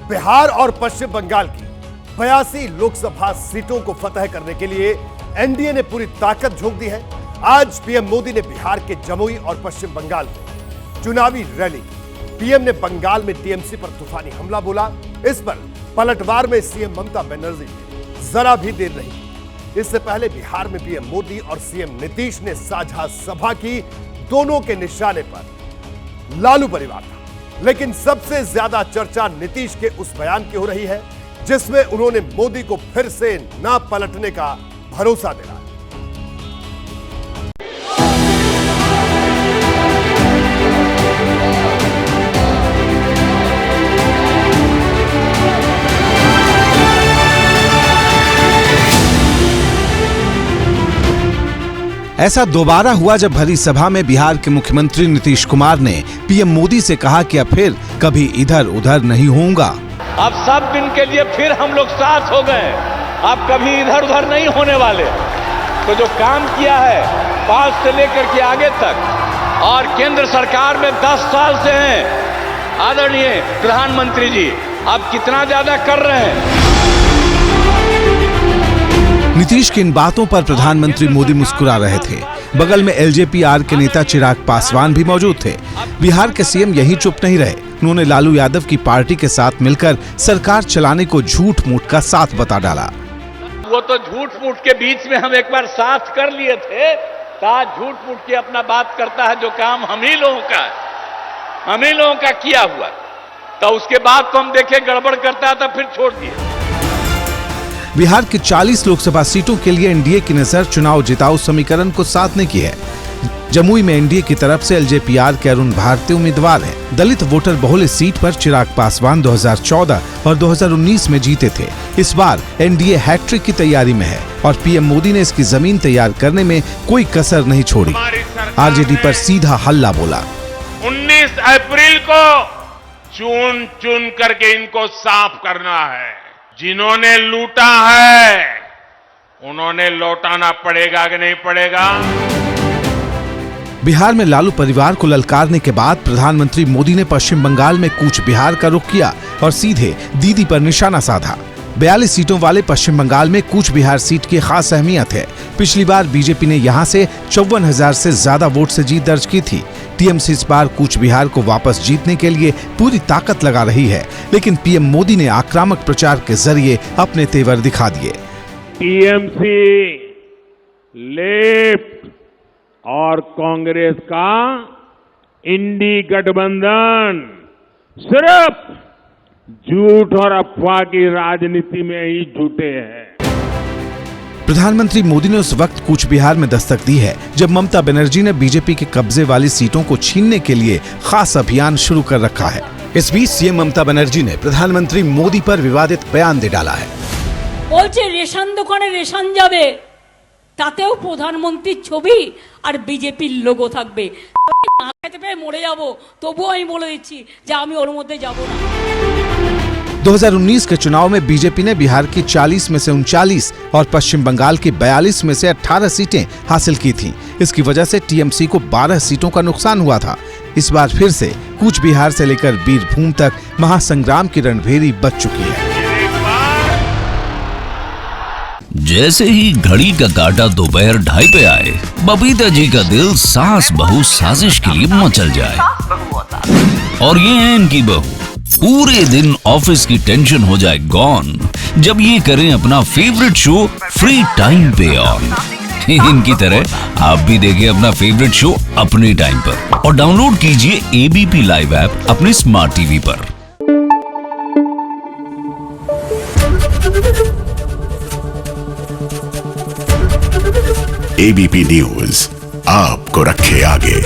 बिहार और पश्चिम बंगाल की 82 लोकसभा सीटों को फतह करने के लिए एनडीए ने पूरी ताकत झोंक दी है। आज पीएम मोदी ने बिहार के जमुई और पश्चिम बंगाल में चुनावी रैली की। पीएम ने बंगाल में टीएमसी पर तूफानी हमला बोला। इस पर पलटवार में सीएम ममता बनर्जी ने जरा भी देर नहीं। इससे पहले बिहार में पीएम मोदी और सीएम नीतीश ने साझा सभा की। दोनों के निशाने पर लालू परिवार था, लेकिन सबसे ज्यादा चर्चा नीतीश के उस बयान की हो रही है जिसमें उन्होंने मोदी को फिर से ना पलटने का भरोसा दिलाया। ऐसा दोबारा हुआ जब भरी सभा में बिहार के मुख्यमंत्री नीतीश कुमार ने पीएम मोदी से कहा कि अब फिर कभी इधर उधर नहीं होऊंगा। अब सब दिन के लिए फिर हम लोग साथ हो गए, अब कभी इधर उधर नहीं होने वाले। तो जो काम किया है 5 से लेकर के आगे तक और केंद्र सरकार में 10 साल से हैं आदरणीय प्रधानमंत्री जी, अब कितना ज्यादा कर रहे हैं। नीतीश की इन बातों पर प्रधानमंत्री मोदी मुस्कुरा रहे थे। बगल में एलजेपी-आर के नेता चिराग पासवान भी मौजूद थे। बिहार के सीएम यहीं चुप नहीं रहे। उन्होंने लालू यादव की पार्टी के साथ मिलकर सरकार चलाने को झूठ मूठ का साथ बता डाला। वो तो झूठ मूठ के बीच में हम एक बार साथ कर लिए थे, आज झूठ मूठ के अपना बात करता है। जो काम हम ही लोगों का किया हुआ, तो उसके बाद तो हम देखे गड़बड़ करता था, फिर छोड़ दिए। बिहार की 40 लोकसभा सीटों के लिए एनडीए की नजर चुनाव जिताओ समीकरण को साधने की है। जमुई में एनडीए की तरफ से एलजेपी-आर के अरुण भारती उम्मीदवार हैं। दलित वोटर बहुल इस सीट पर चिराग पासवान 2014 और 2019 में जीते थे। इस बार एनडीए हैट्रिक की तैयारी में है और पीएम मोदी ने इसकी जमीन तैयार करने में कोई कसर नहीं छोड़ी। आरजेडी पर सीधा हल्ला बोला। 19 अप्रैल को चुन चुन करके इनको साफ करना है। जिन्होंने लूटा है उन्होंने लौटाना पड़ेगा कि नहीं पड़ेगा। बिहार में लालू परिवार को ललकारने के बाद प्रधानमंत्री मोदी ने पश्चिम बंगाल में कूच बिहार का रुख किया और सीधे दीदी पर निशाना साधा। 42 सीटों वाले पश्चिम बंगाल में कूच बिहार सीट की खास अहमियत है। पिछली बार बीजेपी ने यहां से 54,000 से ज्यादा वोट से जीत दर्ज की थी। टीएमसी इस बार कूच बिहार को वापस जीतने के लिए पूरी ताकत लगा रही है, लेकिन पीएम मोदी ने आक्रामक प्रचार के जरिए अपने तेवर दिखा दिए। टीएमसी, लेफ्ट और कांग्रेस का इंडी गठबंधन सिर्फ झूठ और अफवाह की राजनीति में ही जुटे हैं। प्रधानमंत्री मोदी ने उस वक्त कूच बिहार में दस्तक दी है जब ममता बनर्जी ने बीजेपी के कब्जे वाली सीटों को छीनने के लिए खास अभियान शुरू कर रखा है। इस बीच सीएम ममता बनर्जी ने प्रधानमंत्री मोदी पर विवादित बयान दे डाला है। बोलছে রেশন দোকানে রেশন যাবে, তাতেও প্রধানমন্ত্রীর ছবি আর বিজেপির লোগো থাকবে। না খেতে পেয়ে মরে যাব, তবুও আমি বলে দিচ্ছি যে আমি ওর মধ্যে যাব না। 2019 के चुनाव में बीजेपी ने बिहार की 40 में से 39 और पश्चिम बंगाल की 42 में से 18 सीटें हासिल की थीं। इसकी वजह से टीएमसी को 12 सीटों का नुकसान हुआ था। इस बार फिर से कूच बिहार से लेकर बीरभूम तक महासंग्राम की रणभेरी बच चुकी है। जैसे ही घड़ी का काटा दोपहर 2:30 पे आए, बबीता जी का दिल सास बहू साजिश के लिए मचल जाए। और ये है इनकी बहू, पूरे दिन ऑफिस की टेंशन हो जाए गॉन जब ये करें अपना फेवरेट शो फ्री टाइम पे ऑन। इनकी तरह आप भी देखिए अपना फेवरेट शो अपने टाइम पर और डाउनलोड कीजिए एबीपी लाइव ऐप अपने स्मार्ट टीवी पर। एबीपी न्यूज आपको रखे आगे।